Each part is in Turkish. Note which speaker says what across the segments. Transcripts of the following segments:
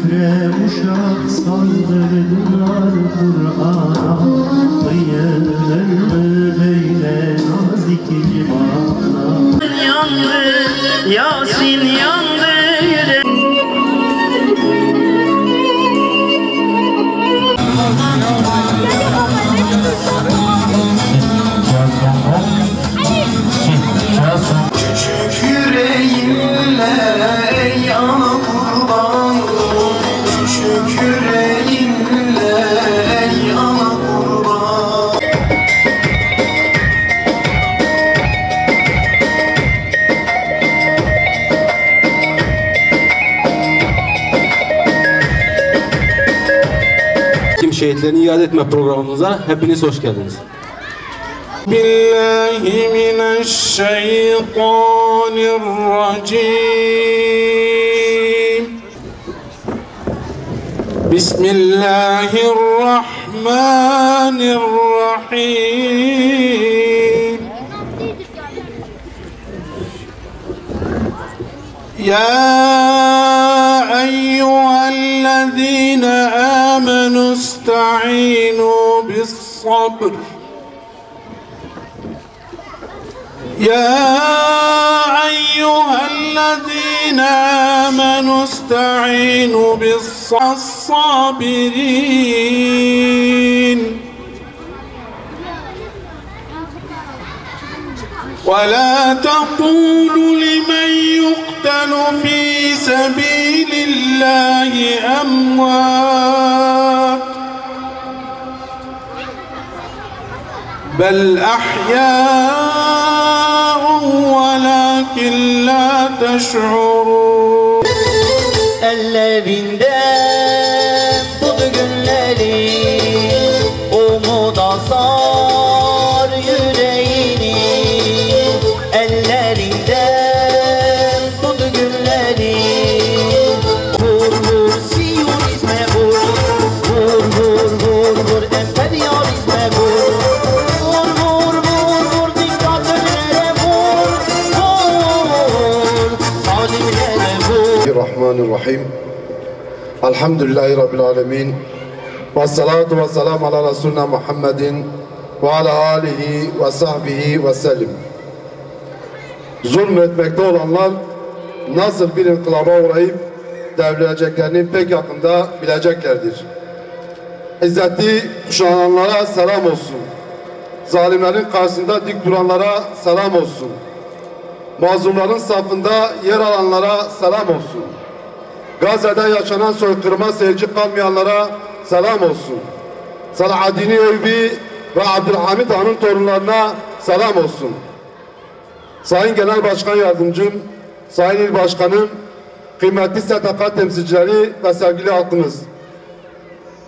Speaker 1: küfre uşak saldırdılar Kur'an'a. Kıyılır böyle nazik civana.
Speaker 2: Yandı, Yasin yandı yürek.
Speaker 3: Küçük yüreğimle ey ana kurban, küçük yüreğimle ey ana kurban.
Speaker 4: Kim şehitlerini iade etme programımıza hepiniz hoş geldiniz. Bismillahirrahmanirrahim. Bismillahirrahmanirrahim. Ya eyyühellezine amenu ista'inu bis sabr. يا أيها الذين آمنوا استعينوا بالصابرين ولا تقولوا لمن يقتل في سبيل الله أموات بل أحياء ولكن لا تشعرون.
Speaker 2: Ellerinden tut günleri, umuda sar yüreğini. Ellerinden tut günleri, vur vur siyonizme vur, vur vur vur vur emperyalizme vur.
Speaker 5: Bismillahirrahmanirrahim. Elhamdülillahi Rabbil alemin. Ve salatu ve selamu ala Resulina Muhammedin ve ala alihi ve sahbihi ve sellim. Zulmetmekte olanlar nasıl bir inkılaba uğrayıp devrileceklerini pek yakında bileceklerdir. İzzeti kuşananlara selam olsun. Zalimlerin karşısında dik duranlara selam olsun. Mazlumların safında yer alanlara selam olsun. Gazze'de yaşanan soykırıma seyirci kalmayanlara selam olsun. Salahaddin Eyyubi ve Abdülhamid Han'ın torunlarına selam olsun. Sayın Genel Başkan Yardımcım, Sayın İl Başkanım, kıymetli STK temsilcileri ve sevgili halkımız.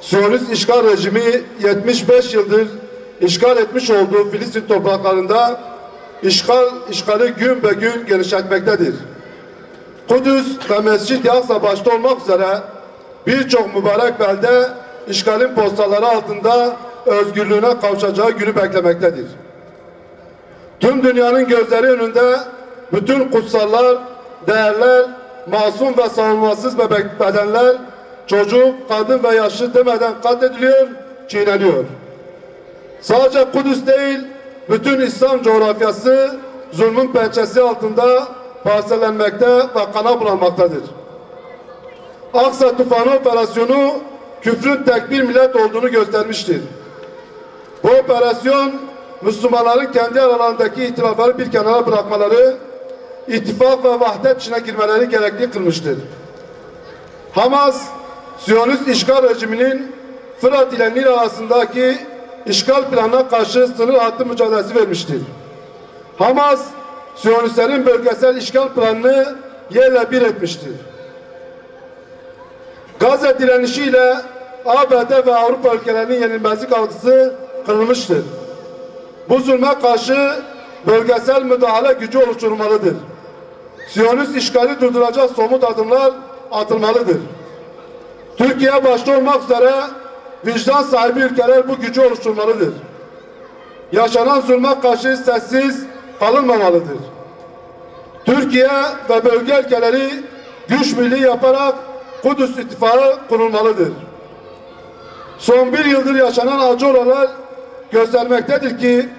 Speaker 5: Siyonist işgal rejimi 75 yıldır işgal etmiş olduğu Filistin topraklarında işgali gün be gün genişletmektedir. Kudüs ve Mescid-i Aksa başta olmak üzere birçok mübarek belde işgalin postaları altında özgürlüğüne kavuşacağı günü beklemektedir. Tüm dünyanın gözleri önünde bütün kutsallar, değerler, masum ve savunmasız bedenler, çocuk, kadın ve yaşlı demeden katlediliyor, çiğneniyor. Sadece Kudüs değil, bütün İslam coğrafyası zulmün pençesi altında parsellenmekte ve kana bulanmaktadır. Aksa Tufanı operasyonu küfrün tek bir millet olduğunu göstermiştir. Bu operasyon Müslümanların kendi aralarındaki ihtilafları bir kenara bırakmaları, ittifak ve vahdet içine girmeleri gerekli kılmıştır. Hamas, Siyonist işgal rejiminin Fırat ile Nil arasındaki işgal planına karşı sınır hattı mücadelesi vermiştir. Hamas, Siyonistlerin bölgesel işgal planını yerle bir etmiştir. Gazze direnişiyle ABD ve Avrupa ülkelerinin yenilmezlik algısı kırılmıştır. Bu zulme karşı bölgesel müdahale gücü oluşturulmalıdır. Siyonist işgali durduracak somut adımlar atılmalıdır. Türkiye başta olmak üzere vicdan sahibi ülkeler bu gücü oluşturmalıdır. Yaşanan zulme karşı sessiz kalınmamalıdır. Türkiye ve bölge ülkeleri güç birliği yaparak Kudüs İttifakı kurulmalıdır. Son bir yıldır yaşanan acı olaylar göstermektedir ki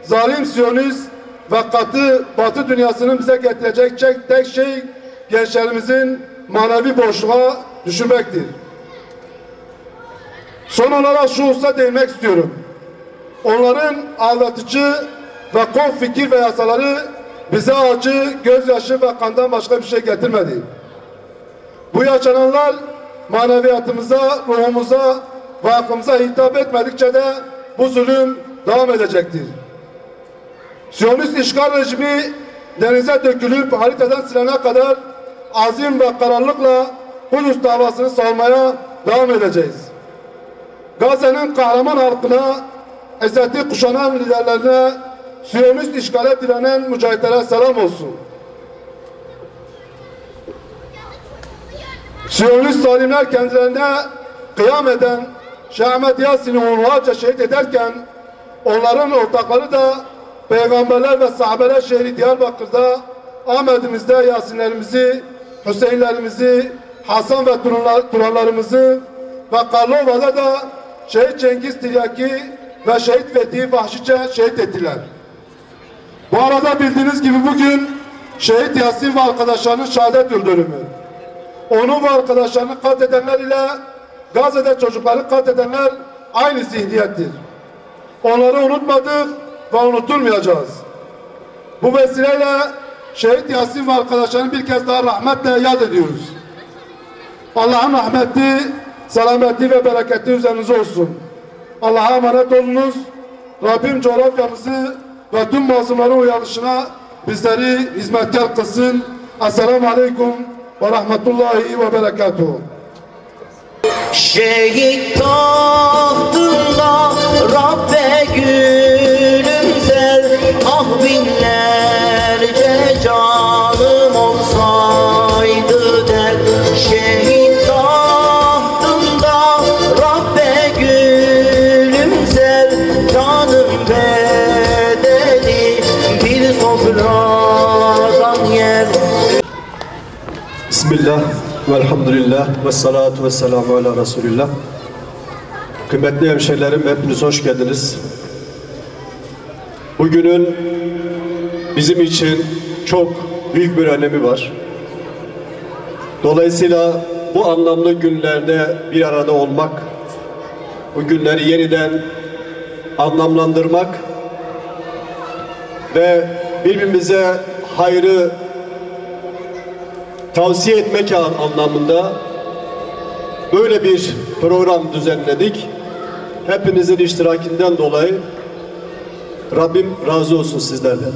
Speaker 5: zalim Siyonist ve katı Batı dünyasının bize getirecek tek şey gençlerimizin manevi boşluğa düşürmektir. Son olarak şu hususa değinmek istiyorum. Onların aldatıcı ve kol fikir ve yasaları bize acı, gözyaşı ve kandan başka bir şey getirmedi. Bu yaşananlar maneviyatımıza, ruhumuza ve aklımıza hitap etmedikçe de bu zulüm devam edecektir. Siyonist işgal rejimi denize dökülüp haritadan silene kadar azim ve kararlılıkla Kudüs davasını savunmaya devam edeceğiz. Gazze'nin kahraman halkına, Esed'i kuşanan liderlerine, Siyonist işgale direnen mücahitlere selam olsun. Siyonist zalimler kendilerine kıyam eden Şeyh Ahmet Yasin'i onlarca şehit ederken onların ortakları da peygamberler ve sahabeler şehri Diyarbakır'da Ahmet'imizde Yasinlerimizi, Hüseyinlerimizi, Hasan ve Turanlarımızı ve Karlova'da da Şehit Cengiz Tiryaki ve Şehit Fethi'yi vahşice şehit ettiler. Bu arada bildiğiniz gibi bugün Şehit Yasin ve arkadaşlarının şehadet yıldönümü. Onu ve arkadaşlarını katledenler ile Gazze'de çocukları katledenler aynı zihniyettir. Onları unutmadık ve unutulmayacağız. Bu vesileyle Şehit Yasin ve arkadaşlarını bir kez daha rahmetle yad ediyoruz. Allah'ın rahmeti, selameti ve bereketi üzerinize olsun. Allah'a emanet olunuz. Rabbim coğrafyamızı ve tüm mazlumların uyanışına bizleri hizmetkar kılsın. Esselamu Aleyküm ve Rahmetullahi ve Berekatuhu.
Speaker 2: Şehit tahtında Rabbe gülümser, ah binlerce canım olsaydı der. Şehit tahtında Rabbe gülümser, canım bedeli bir sofradan yer.
Speaker 6: Bismillah ve elhamdülillah ve salatu ve selamu ala Resulillah. Kıymetli hemşehrilerim, hepiniz hoş geldiniz. Bugünün bizim için çok büyük bir önemi var. Dolayısıyla bu anlamlı günlerde bir arada olmak, bu günleri yeniden anlamlandırmak ve birbirimize hayrı tavsiye etmek anlamında böyle bir program düzenledik. Hepinizin iştirakinden dolayı Rabbim razı olsun sizlerden.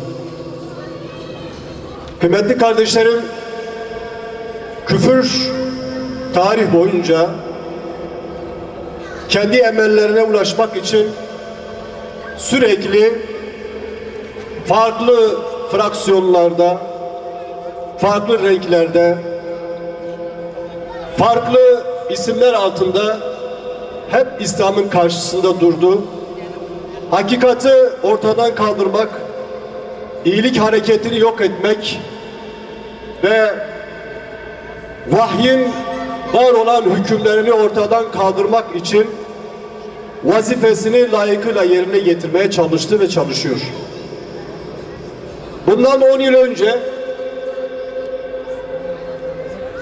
Speaker 6: Kıymetli kardeşlerim, küfür tarih boyunca kendi emellerine ulaşmak için sürekli farklı fraksiyonlarda, farklı renklerde, farklı isimler altında hep İslam'ın karşısında durdu. Hakikati ortadan kaldırmak, iyilik hareketini yok etmek ve vahyin var olan hükümlerini ortadan kaldırmak için vazifesini layıkıyla yerine getirmeye çalıştı ve çalışıyor. Bundan 10 yıl önce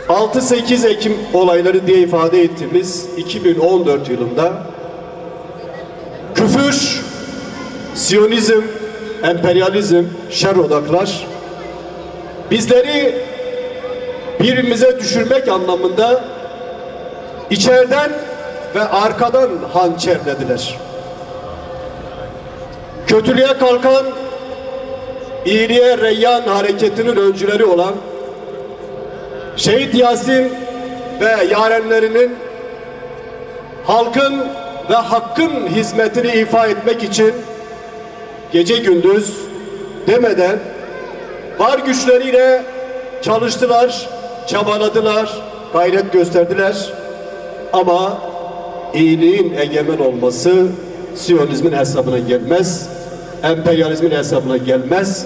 Speaker 6: 6-8 Ekim olayları diye ifade ettiğimiz 2014 yılında küfür, Siyonizm, emperyalizm, şer odaklar bizleri birbirimize düşürmek anlamında içeriden ve arkadan hançerlediler. Kötülüğe kalkan, iyiliğe reyyan hareketinin öncüleri olan Şehit Yasin ve yarenlerinin halkın ve hakkın hizmetini ifa etmek için gece gündüz demeden var güçleriyle çalıştılar, çabaladılar, gayret gösterdiler. Ama iyiliğin egemen olması Siyonizmin hesabına gelmez, emperyalizmin hesabına gelmez.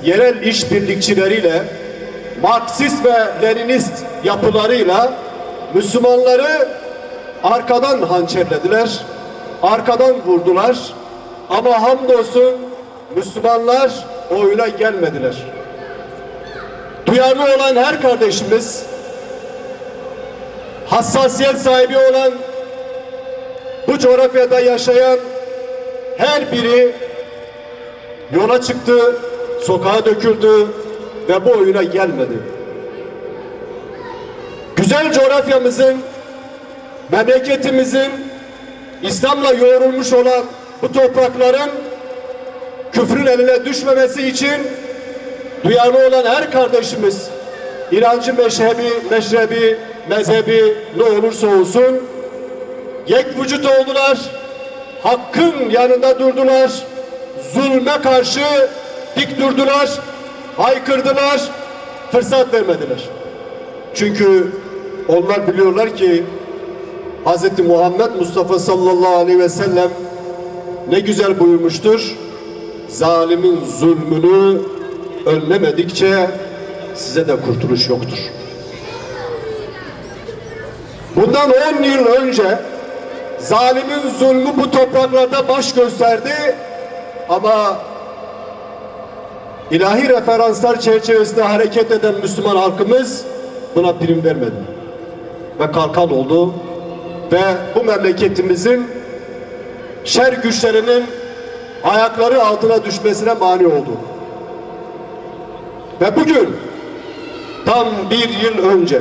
Speaker 6: Yerel işbirlikçileriyle, Marksist ve Leninist yapılarıyla Müslümanları arkadan hançerlediler, arkadan vurdular. Ama hamdolsun Müslümanlar oyuna gelmediler. Duyarlı olan her kardeşimiz, hassasiyet sahibi olan, bu coğrafyada yaşayan her biri yola çıktı, sokağa döküldü ve bu oyuna gelmedi. Güzel coğrafyamızın, memleketimizin İslam'la yoğrulmuş olan bu toprakların küfrün eline düşmemesi için duyarlı olan her kardeşimiz, inancı, meşrebi, mezhebi ne olursa olsun yek vücut oldular, hakkın yanında durdular, zulme karşı dik durdular, haykırdılar, fırsat vermediler. Çünkü onlar biliyorlar ki Hz. Muhammed Mustafa sallallahu aleyhi ve sellem ne güzel buyurmuştur: zalimin zulmünü önlemedikçe size de kurtuluş yoktur. Bundan 10 yıl önce zalimin zulmü bu topraklarda baş gösterdi ama ilahi referanslar çerçevesinde hareket eden Müslüman halkımız buna prim vermedi ve kalkan oldu ve bu memleketimizin şer güçlerinin ayakları altına düşmesine mani oldu. Ve bugün tam bir yıl önce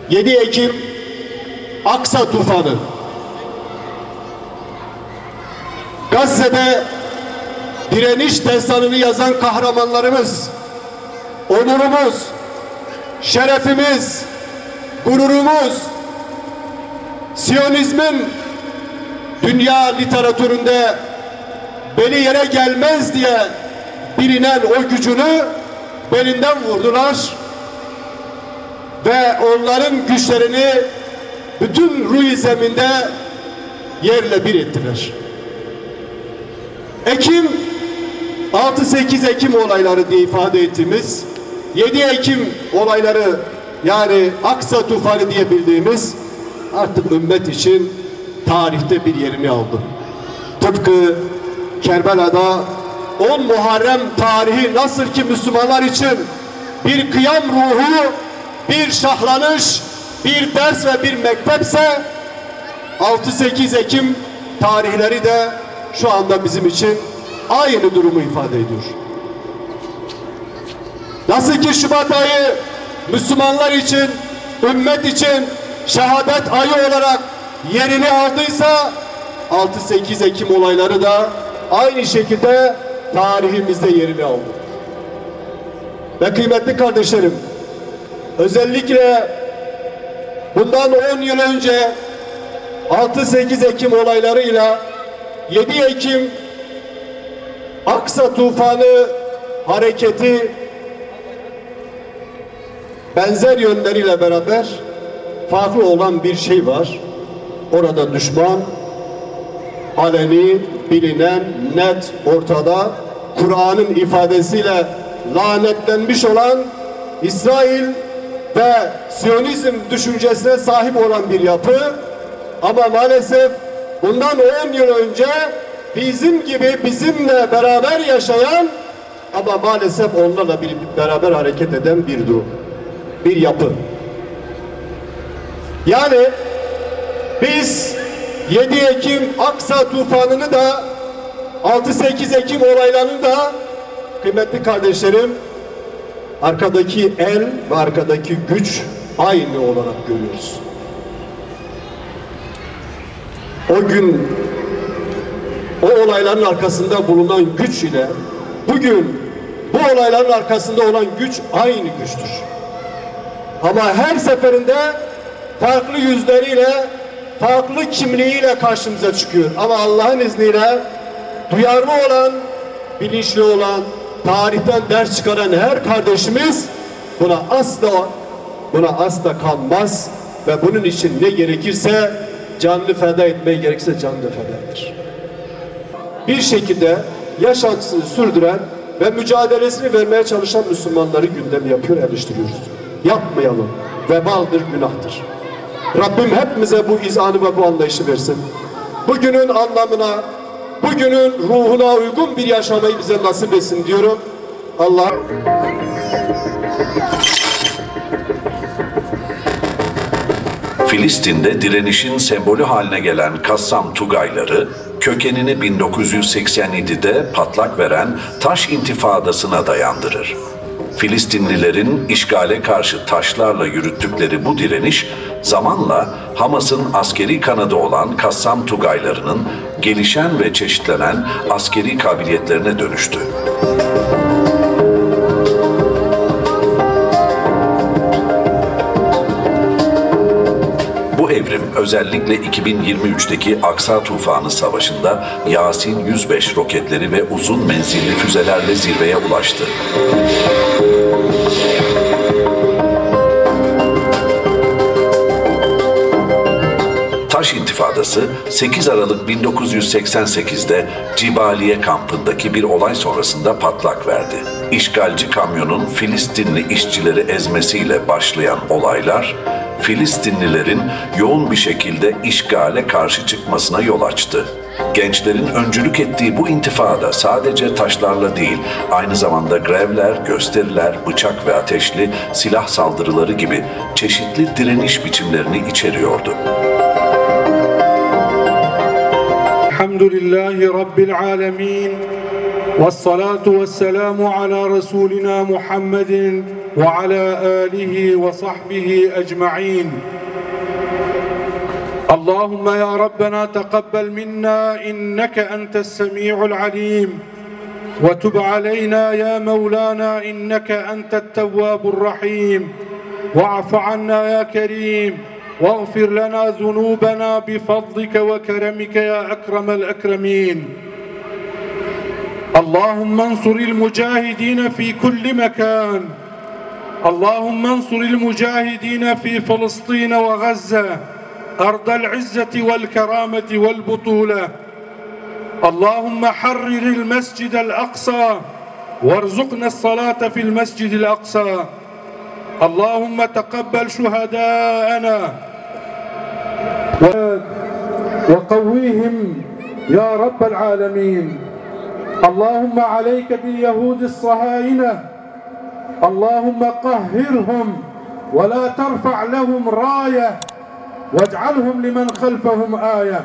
Speaker 6: 7 Ekim Aksa tufanı, Gazze'de direniş destanını yazan kahramanlarımız, onurumuz, şerefimiz, gururumuz, Siyonizmin dünya literatüründe beli yere gelmez diye bilinen o gücünü belinden vurdular ve onların güçlerini bütün ruh-i zeminde yerle bir ettiler. 6-8 Ekim olayları diye ifade ettiğimiz 7 Ekim olayları, yani Aksa tufanı diye bildiğimiz, artık ümmet için tarihte bir yerini aldı. Tıpkı Kerbela'da 10 Muharrem tarihi nasıl ki Müslümanlar için bir kıyam ruhu, bir şahlanış, bir ders ve bir mektepse, 6-8 Ekim tarihleri de şu anda bizim için aynı durumu ifade ediyor. Nasıl ki Şubat ayı Müslümanlar için, ümmet için şehadet ayı olarak yerini aldıysa, 6-8 Ekim olayları da aynı şekilde tarihimizde yerini aldı. Ve kıymetli kardeşlerim, özellikle bundan 10 yıl önce 6-8 Ekim olaylarıyla 7 Ekim Aksa tufanı hareketi benzer yönleriyle beraber farklı olan bir şey var. Orada düşman aleni, bilinen, net, ortada, Kur'an'ın ifadesiyle lanetlenmiş olan İsrail ve Siyonizm düşüncesine sahip olan bir yapı, ama maalesef bundan 10 yıl önce bizim gibi bizimle beraber yaşayan ama maalesef onlarla beraber hareket eden bir durum, bir yapı. Yani biz 7 Ekim Aksa tufanını da 6-8 Ekim olaylarını da kıymetli kardeşlerim, arkadaki el ve arkadaki güç aynı olarak görüyoruz. O gün o olayların arkasında bulunan güç ile bugün bu olayların arkasında olan güç aynı güçtür. Ama her seferinde farklı yüzleriyle, farklı kimliğiyle karşımıza çıkıyor. Ama Allah'ın izniyle duyarlı olan, bilinçli olan, tarihten ders çıkaran her kardeşimiz buna asla kanmaz ve bunun için ne gerekirse canını feda etmeye gerekirse canını feda eder. Bir şekilde yaşantısını sürdüren ve mücadelesini vermeye çalışan Müslümanları gündem yapıyor, eleştiriyoruz. Yapmayalım. vebaldir, günahtır. Rabbim hepimize bu izanı ve bu anlayışı versin. Bugünün anlamına, bugünün ruhuna uygun bir yaşamayı bize nasip etsin diyorum. Allah.
Speaker 7: Filistin'de direnişin sembolü haline gelen Kassam Tugayları, kökenini 1987'de patlak veren Taş İntifadası'na dayandırır. Filistinlilerin işgale karşı taşlarla yürüttükleri bu direniş, zamanla Hamas'ın askeri kanadı olan Kassam Tugaylarının gelişen ve çeşitlenen askeri kabiliyetlerine dönüştü. Bu evrim özellikle 2023'teki Aksa Tufanı Savaşı'nda Yasin 105 roketleri ve uzun menzilli füzelerle zirveye ulaştı. Taş İntifadası 8 Aralık 1988'de Cibaliye kampındaki bir olay sonrasında patlak verdi. İşgalci kamyonun Filistinli işçileri ezmesiyle başlayan olaylar, Filistinlilerin yoğun bir şekilde işgale karşı çıkmasına yol açtı. Gençlerin öncülük ettiği bu intifada sadece taşlarla değil, aynı zamanda grevler, gösteriler, bıçak ve ateşli silah saldırıları gibi çeşitli direniş biçimlerini içeriyordu.
Speaker 8: Elhamdülillahi Rabbil alemin. Vessalatu vesselamu ala Resulina Muhammedin ve ala alihi ve sahbihi ecma'in. Allahümme ya Rabbena teqabbel minna inneke entes semi'ul alim ve tub aleyna ya Mevlana inneke entet tevvabur rahim ve afu anna ya Kerim واغفر لنا ذنوبنا بفضلك وكرمك يا أكرم الأكرمين. اللهم انصر المجاهدين في كل مكان. اللهم انصر المجاهدين في فلسطين وغزة أرض العزة والكرامة والبطولة. اللهم حرر المسجد الأقصى وارزقنا الصلاة في المسجد الأقصى. اللهم تقبل شهداءنا وقويهم يا رب العالمين. اللهم عليك باليهود الصهاينة. اللهم قهرهم ولا ترفع لهم راية واجعلهم لمن خلفهم آية.